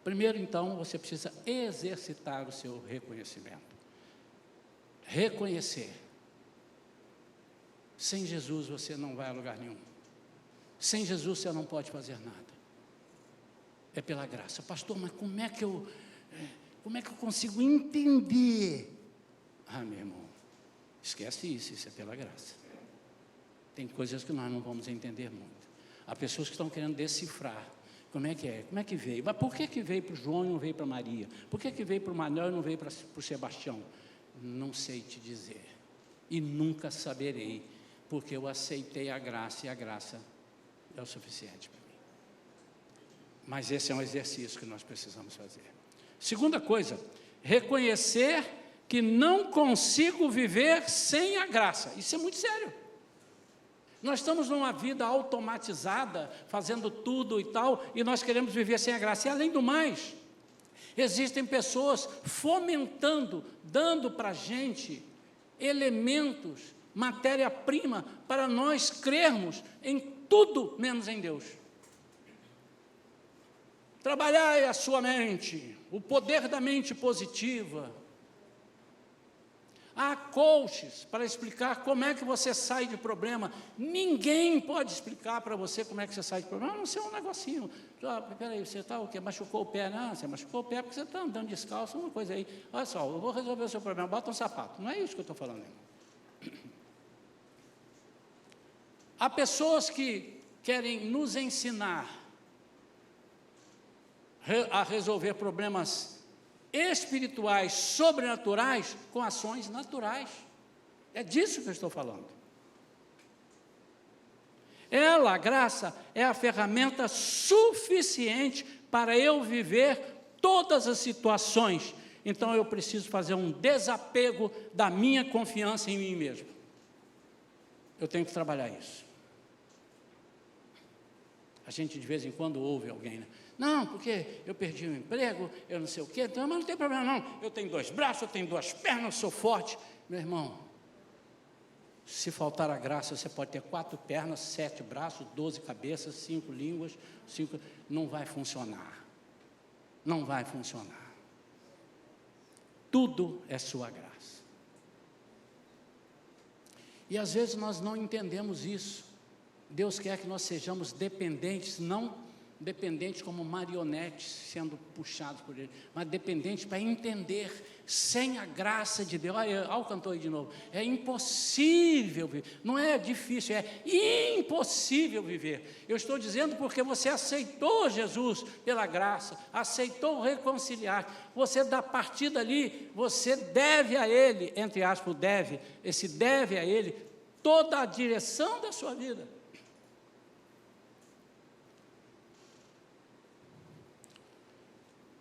Primeiro, então, você precisa exercitar o seu reconhecimento. Reconhecer. Sem Jesus você não vai a lugar nenhum. Sem Jesus você não pode fazer nada. É pela graça. Pastor, mas como é que eu consigo entender? Meu irmão, esquece isso é pela graça. Tem coisas que nós não vamos entender muito. Há pessoas que estão querendo decifrar. Como é que é? Como é que veio? Mas por que veio para o João e não veio para Maria? Por que veio para o Manuel e não veio para o Sebastião? Não sei te dizer, e nunca saberei, porque eu aceitei a graça, e a graça é o suficiente para mim. Mas esse é um exercício que nós precisamos fazer. Segunda coisa, reconhecer que não consigo viver sem a graça. Isso é muito sério. Nós estamos numa vida automatizada, fazendo tudo e tal, e nós queremos viver sem a graça. E além do mais, existem pessoas fomentando, dando para a gente elementos, matéria-prima, para nós crermos em tudo menos em Deus. Trabalhai a sua mente, o poder da mente positiva. Há coaches para explicar como é que você sai de problema. Ninguém pode explicar para você como é que você sai de problema, a não ser um negocinho. Peraí, você está o quê? Machucou o pé? Não, você machucou o pé porque você está andando descalço, uma coisa aí. Olha só, eu vou resolver o seu problema, bota um sapato. Não é isso que eu estou falando, irmão. Há pessoas que querem nos ensinar a resolver problemas espirituais, sobrenaturais, com ações naturais. É disso que eu estou falando. Ela, a graça, é a ferramenta suficiente para eu viver todas as situações. Então eu preciso fazer um desapego da minha confiança em mim mesmo. Eu tenho que trabalhar isso. A gente de vez em quando ouve alguém, né? Não, porque eu perdi o emprego, eu não sei o quê, então, mas não tem problema não, eu tenho 2 braços, eu tenho 2 pernas, eu sou forte. Meu irmão, se faltar a graça, você pode ter 4 pernas, 7 braços, 12 cabeças, 5 línguas, 5... não vai funcionar. Não vai funcionar. Tudo é sua graça. E às vezes nós não entendemos isso. Deus quer que nós sejamos dependentes, não dependentes como marionetes sendo puxados por Ele, mas dependentes para entender, sem a graça de Deus. Olha o cantor aí de novo, é impossível viver, não é difícil, é impossível viver. Eu estou dizendo porque você aceitou Jesus pela graça, aceitou reconciliar, você da partida ali, você deve a Ele, entre aspas, esse deve a Ele, toda a direção da sua vida.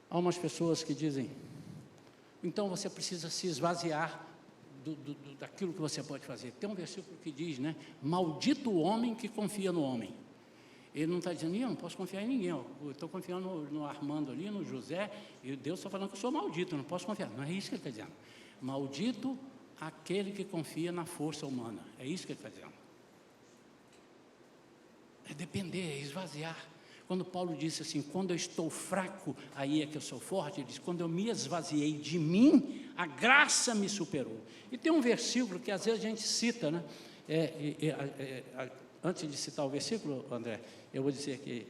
Há umas pessoas que dizem, então você precisa se esvaziar daquilo que você pode fazer. Tem um versículo que diz, né? Maldito o homem que confia no homem. Ele não está dizendo, eu não posso confiar em ninguém. Eu estou confiando no Armando ali, no José, e Deus está falando que eu sou maldito, eu não posso confiar. Não é isso que ele está dizendo. Maldito aquele que confia na força humana. É isso que ele está dizendo. É depender, é esvaziar. Quando Paulo disse assim, quando eu estou fraco, aí é que eu sou forte, ele diz, quando eu me esvaziei de mim, a graça me superou. E tem um versículo que às vezes a gente cita, né? Antes de citar o versículo, André, eu vou dizer que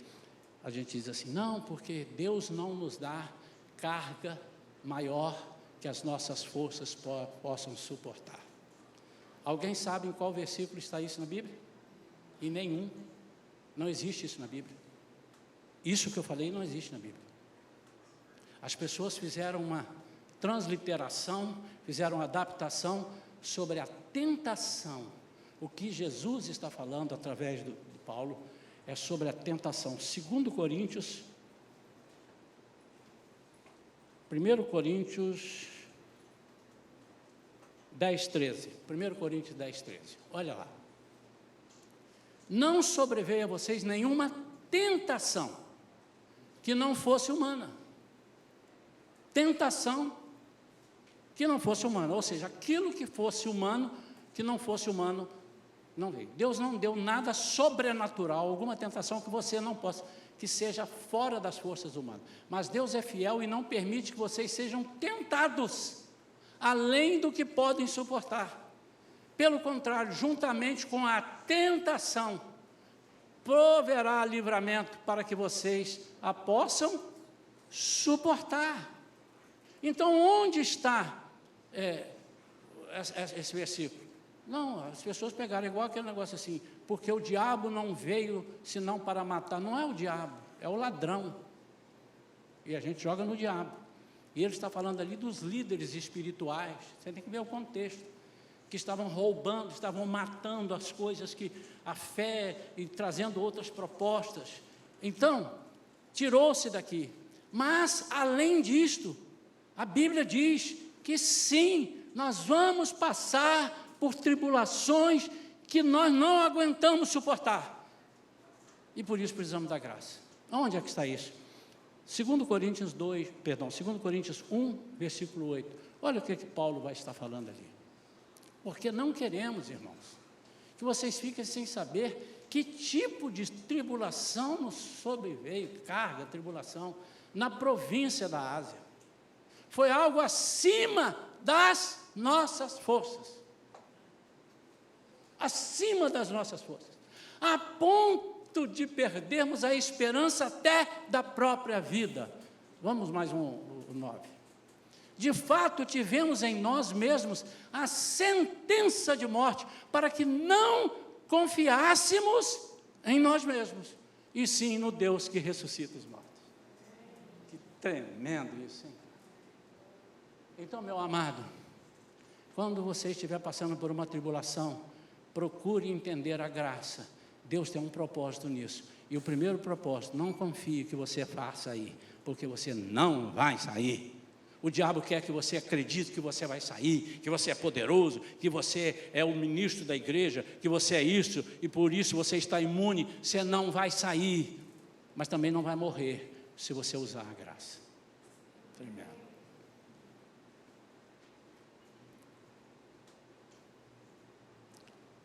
a gente diz assim, não, porque Deus não nos dá carga maior que as nossas forças possam suportar. Alguém sabe em qual versículo está isso na Bíblia? Em nenhum. Não existe isso na Bíblia. Isso que eu falei não existe na Bíblia. As pessoas fizeram uma transliteração, fizeram uma adaptação sobre a tentação. O que Jesus está falando através de Paulo é sobre a tentação. 2 Coríntios, 1 Coríntios 10, 13. 1 Coríntios 10, 13. Olha lá. Não sobreveio a vocês nenhuma tentação que não fosse humana. Tentação que não fosse humana. Ou seja, aquilo que fosse humano, que não fosse humano, não veio. Deus não deu nada sobrenatural, alguma tentação que você não possa, que seja fora das forças humanas. Mas Deus é fiel e não permite que vocês sejam tentados, além do que podem suportar. Pelo contrário, juntamente com a tentação, proverá livramento para que vocês a possam suportar. Então, onde está esse versículo? Não, as pessoas pegaram igual aquele negócio assim, porque o diabo não veio senão para matar. Não é o diabo, é o ladrão. E a gente joga no diabo. E ele está falando ali dos líderes espirituais. Você tem que ver o contexto. Que estavam roubando, estavam matando as coisas, que a fé e trazendo outras propostas. Então, tirou-se daqui. Mas, além disto, a Bíblia diz que sim, nós vamos passar por tribulações que nós não aguentamos suportar. E por isso precisamos da graça. Onde é que está isso? 2 Coríntios 1, versículo 8. Olha o que Paulo vai estar falando ali. Porque não queremos, irmãos, que vocês fiquem sem saber que tipo de tribulação nos sobreveio, carga, tribulação, na província da Ásia. Foi algo acima das nossas forças. Acima das nossas forças. A ponto de perdermos a esperança até da própria vida. Vamos mais o 9. De fato, tivemos em nós mesmos a sentença de morte, para que não confiássemos em nós mesmos, e sim no Deus que ressuscita os mortos. Que tremendo isso, hein? Então, meu amado, quando você estiver passando por uma tribulação, procure entender a graça. Deus tem um propósito nisso. E o primeiro propósito, não confie que você faça aí, porque você não vai sair. O diabo quer que você acredite que você vai sair, que você é poderoso, que você é o ministro da igreja, que você é isso, e por isso você está imune. Você não vai sair, mas também não vai morrer, se você usar a graça. Primeiro.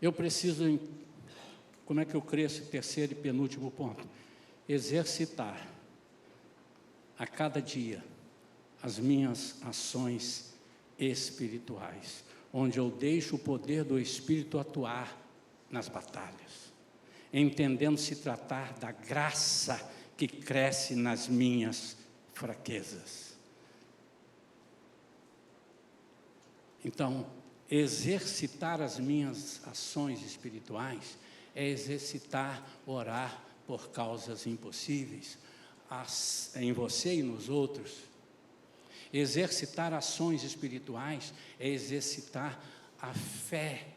Eu preciso, como é que eu cresço? Terceiro e penúltimo ponto. Exercitar a cada dia as minhas ações espirituais, onde eu deixo o poder do Espírito atuar nas batalhas, entendendo se tratar da graça que cresce nas minhas fraquezas. Então, exercitar as minhas ações espirituais é exercitar orar por causas impossíveis em você e nos outros. Exercitar ações espirituais é exercitar a fé,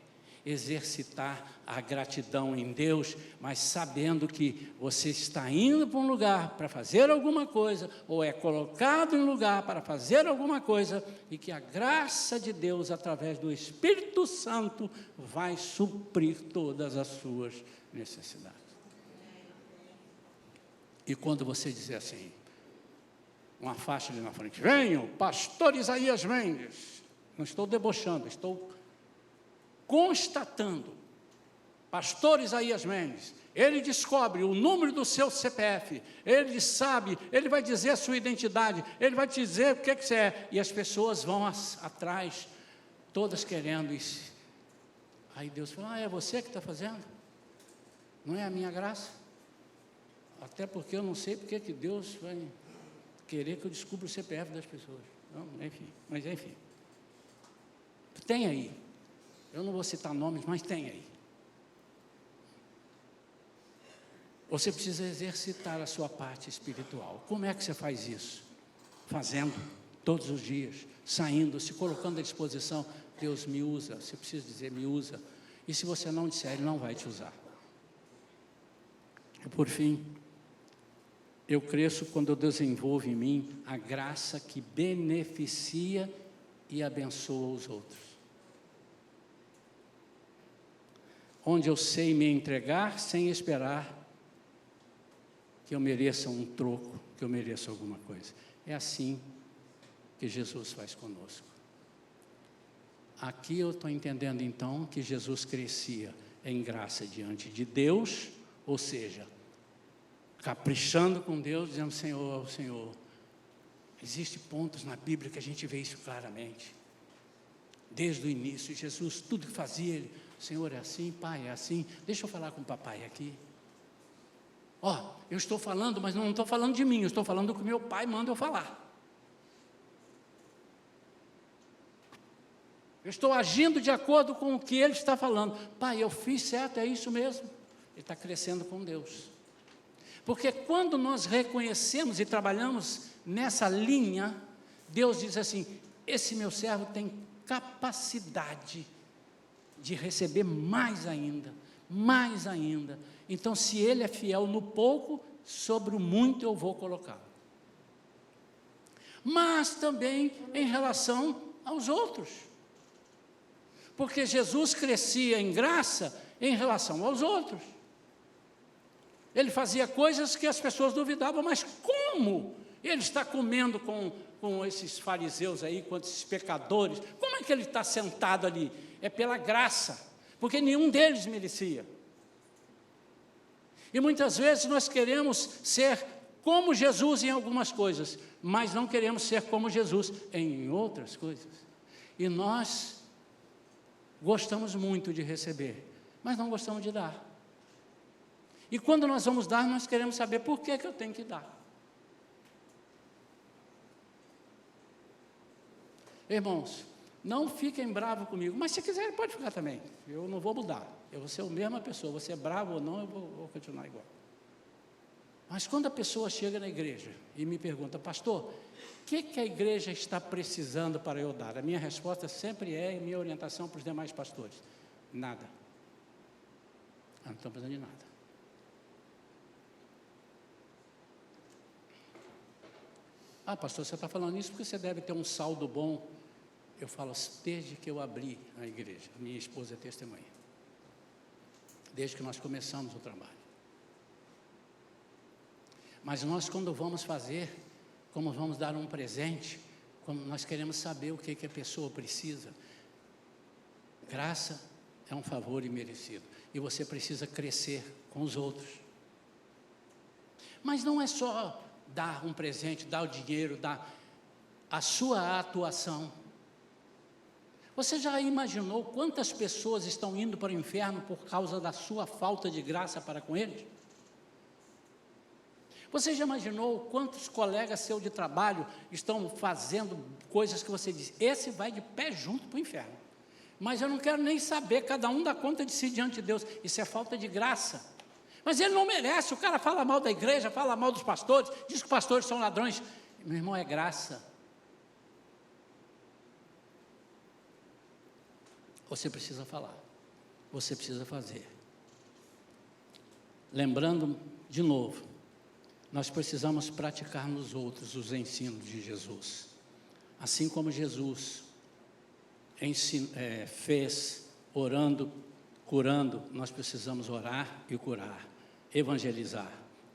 exercitar a gratidão em Deus, mas sabendo que você está indo para um lugar para fazer alguma coisa, ou é colocado em um lugar para fazer alguma coisa, e que a graça de Deus, através do Espírito Santo, vai suprir todas as suas necessidades. E quando você dizer assim, uma faixa ali na frente, venham, pastor Isaías Mendes, não estou debochando, estou constatando, pastor Isaías Mendes, ele descobre o número do seu CPF, ele sabe, ele vai dizer a sua identidade, ele vai te dizer o que você é, e as pessoas vão atrás, todas querendo isso. Aí Deus fala, é você que está fazendo? Não é a minha graça? Até porque eu não sei porque que Deus vai querer que eu descubra o CPF das pessoas. Não, enfim. Tem aí. Eu não vou citar nomes, mas tem aí. Você precisa exercitar a sua parte espiritual. Como é que você faz isso? Fazendo, todos os dias, saindo, se colocando à disposição. Deus me usa, você precisa dizer, me usa. E se você não disser, Ele não vai te usar. E por fim, eu cresço quando eu desenvolvo em mim a graça que beneficia e abençoa os outros. Onde eu sei me entregar sem esperar que eu mereça um troco, que eu mereça alguma coisa. É assim que Jesus faz conosco. Aqui eu estou entendendo então que Jesus crescia em graça diante de Deus, ou seja, caprichando com Deus, dizendo, Senhor, existem pontos na Bíblia que a gente vê isso claramente. Desde o início, Jesus, tudo que fazia, Ele, Senhor, é assim, Pai, é assim, deixa eu falar com o papai aqui. Eu estou falando, mas não estou falando de mim, eu estou falando do que meu Pai manda eu falar. Eu estou agindo de acordo com o que Ele está falando. Pai, eu fiz certo, é isso mesmo. Ele está crescendo com Deus. Porque quando nós reconhecemos e trabalhamos nessa linha, Deus diz assim, esse meu servo tem capacidade de receber mais ainda. Então, se ele é fiel no pouco, sobre o muito eu vou colocá-lo. Mas também em relação aos outros. Porque Jesus crescia em graça em relação aos outros. Ele fazia coisas que as pessoas duvidavam, mas como ele está comendo com esses fariseus aí, com esses pecadores? Como é que ele está sentado ali? É pela graça, porque nenhum deles merecia. E muitas vezes nós queremos ser como Jesus em algumas coisas, mas não queremos ser como Jesus em outras coisas. E nós gostamos muito de receber, mas não gostamos de dar. E quando nós vamos dar, nós queremos saber por que eu tenho que dar. Irmãos, não fiquem bravos comigo, mas se quiserem pode ficar também, eu não vou mudar, eu vou ser a mesma pessoa, você é bravo ou não, eu vou continuar igual. Mas quando a pessoa chega na igreja e me pergunta, pastor, o que a igreja está precisando para eu dar? A minha resposta sempre é, minha orientação para os demais pastores, nada. Não estão precisando de nada. Ah, pastor, você está falando isso porque você deve ter um saldo bom. Eu falo, desde que eu abri a igreja, minha esposa é testemunha, desde que nós começamos o trabalho. Mas nós, quando vamos fazer, como vamos dar um presente, como nós queremos saber o que a pessoa precisa. Graça é um favor imerecido, e você precisa crescer com os outros. Mas não é só dar um presente, dar o dinheiro, dar a sua atuação. Você já imaginou quantas pessoas estão indo para o inferno por causa da sua falta de graça para com eles? Você já imaginou quantos colegas seus de trabalho estão fazendo coisas que você diz, esse vai de pé junto para o inferno, mas eu não quero nem saber, cada um dá conta de si diante de Deus, isso é falta de graça. Mas ele não merece, o cara fala mal da igreja, fala mal dos pastores, diz que os pastores são ladrões. Meu irmão, é graça. Você precisa falar, você precisa fazer. Lembrando, de novo, nós precisamos praticar nos outros os ensinos de Jesus. Assim como Jesus fez, orando, curando, nós precisamos orar e curar, evangelizar.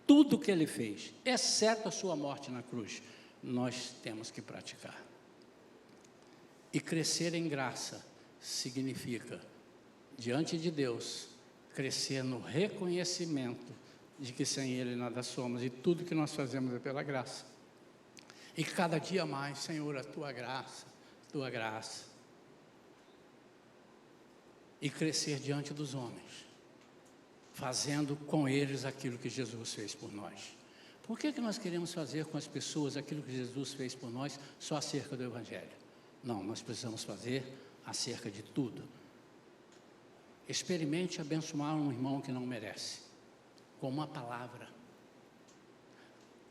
Tudo que ele fez, exceto a sua morte na cruz, nós temos que praticar. E crescer em graça significa, diante de Deus, crescer no reconhecimento de que sem Ele nada somos, e tudo que nós fazemos é pela graça. E cada dia mais, Senhor, a Tua graça, Tua graça. E crescer diante dos homens, fazendo com eles aquilo que Jesus fez por nós. Por que nós queremos fazer com as pessoas aquilo que Jesus fez por nós só acerca do Evangelho? Não, nós precisamos fazer acerca de tudo. Experimente abençoar um irmão que não merece, com uma palavra.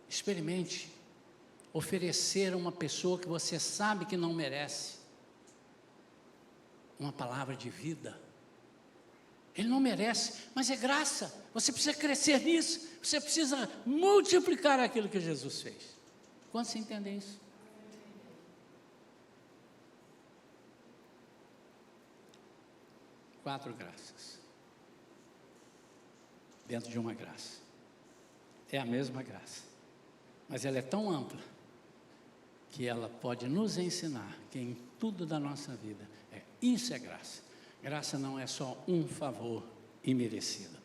Experimente oferecer a uma pessoa que você sabe que não merece uma palavra de vida. Ele não merece, mas é graça. Você precisa crescer nisso, você precisa multiplicar aquilo que Jesus fez. Quantos entendem isso? Quatro graças dentro de uma graça. É a mesma graça, mas ela é tão ampla que ela pode nos ensinar que em tudo da nossa vida isso é graça. Graça não é só um favor imerecido.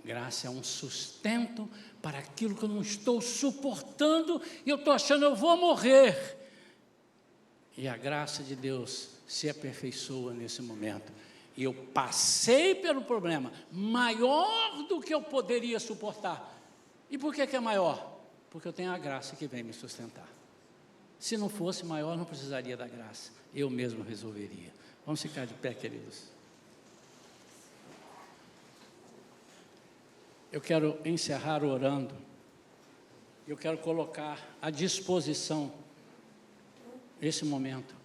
Graça é um sustento para aquilo que eu não estou suportando e eu estou achando eu vou morrer. E a graça de Deus se aperfeiçoa nesse momento. E eu passei pelo problema maior do que eu poderia suportar. E por que é maior? Porque eu tenho a graça que vem me sustentar. Se não fosse maior, não precisaria da graça. Eu mesmo resolveria. Vamos ficar de pé, queridos. Eu quero encerrar orando. Eu quero colocar à disposição esse momento.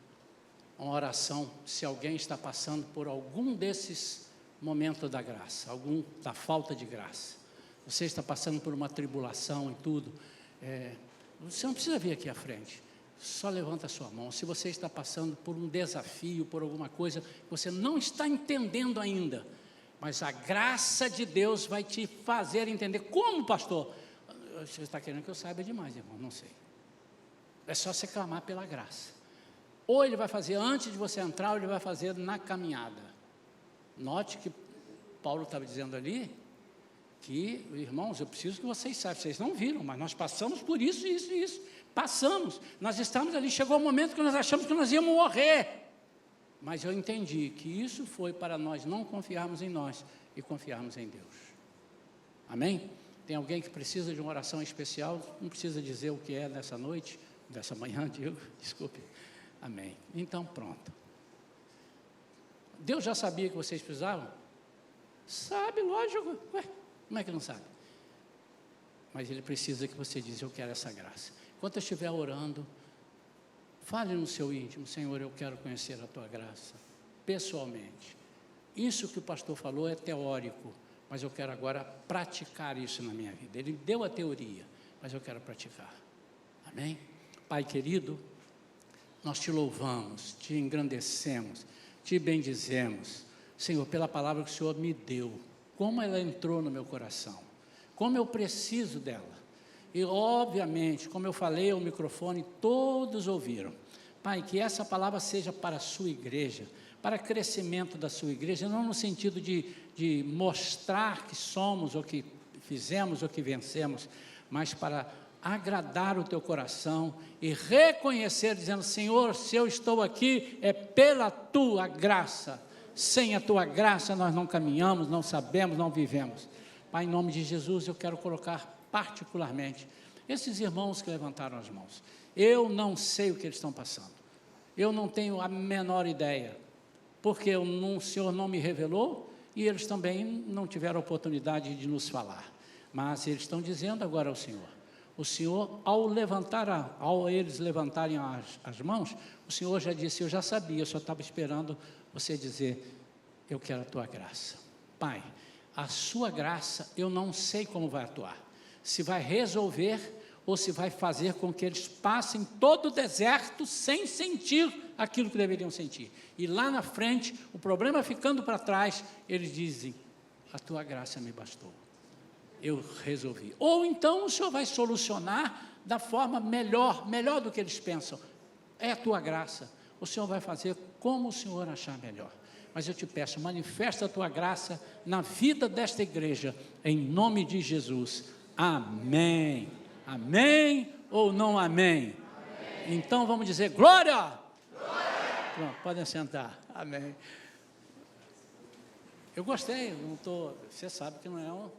Uma oração, se alguém está passando por algum desses momentos da graça, algum da falta de graça, você está passando por uma tribulação e tudo, você não precisa vir aqui à frente, só levanta a sua mão. Se você está passando por um desafio, por alguma coisa que você não está entendendo ainda, mas a graça de Deus vai te fazer entender. Como, pastor? Você está querendo que eu saiba demais, irmão, não sei. É só você clamar pela graça. Ou Ele vai fazer antes de você entrar, ou Ele vai fazer na caminhada. Note que Paulo estava dizendo ali, que, irmãos, eu preciso que vocês saibam, vocês não viram, mas nós passamos por isso, isso e isso. Passamos, nós estamos ali, chegou o momento que nós achamos que nós íamos morrer. Mas eu entendi que isso foi para nós não confiarmos em nós e confiarmos em Deus. Amém? Tem alguém que precisa de uma oração especial? Não precisa dizer o que é nessa noite, dessa manhã, digo, desculpe. Amém. Então pronto. Deus já sabia que vocês precisavam? Sabe, lógico. Ué, como é que não sabe? Mas Ele precisa que você diz, eu quero essa graça. Enquanto eu estiver orando, fale no seu íntimo, Senhor, eu quero conhecer a Tua graça, pessoalmente. Isso que o pastor falou é teórico, mas eu quero agora praticar isso na minha vida. Ele deu a teoria, mas eu quero praticar. Amém? Pai querido, nós Te louvamos, Te engrandecemos, Te bendizemos, Senhor, pela palavra que o Senhor me deu, como ela entrou no meu coração, como eu preciso dela. E, obviamente, como eu falei ao microfone, todos ouviram. Pai, que essa palavra seja para a sua igreja, para crescimento da sua igreja, não no sentido de mostrar que somos, ou que fizemos, ou que vencemos, mas para agradar o teu coração e reconhecer, dizendo, Senhor, se eu estou aqui, é pela tua graça. Sem a tua graça nós não caminhamos, não sabemos, não vivemos. Pai, em nome de Jesus, eu quero colocar particularmente esses irmãos que levantaram as mãos. Eu não sei o que eles estão passando, eu não tenho a menor ideia, porque o Senhor não me revelou, e eles também não tiveram oportunidade de nos falar, mas eles estão dizendo agora ao Senhor. O Senhor, ao eles levantarem as mãos, o Senhor já disse, eu já sabia, eu só estava esperando você dizer, eu quero a tua graça. Pai, a sua graça, eu não sei como vai atuar, se vai resolver ou se vai fazer com que eles passem todo o deserto sem sentir aquilo que deveriam sentir. E lá na frente, o problema ficando para trás, eles dizem, a tua graça me bastou, eu resolvi. Ou então o Senhor vai solucionar da forma melhor do que eles pensam. É a tua graça, o Senhor vai fazer como o Senhor achar melhor. Mas eu te peço, manifesta a tua graça na vida desta igreja, em nome de Jesus. Amém. Amém ou não amém? Amém. Então vamos dizer glória! Glória! Pronto, podem sentar. Amém. Eu gostei, não estou, você sabe que não é um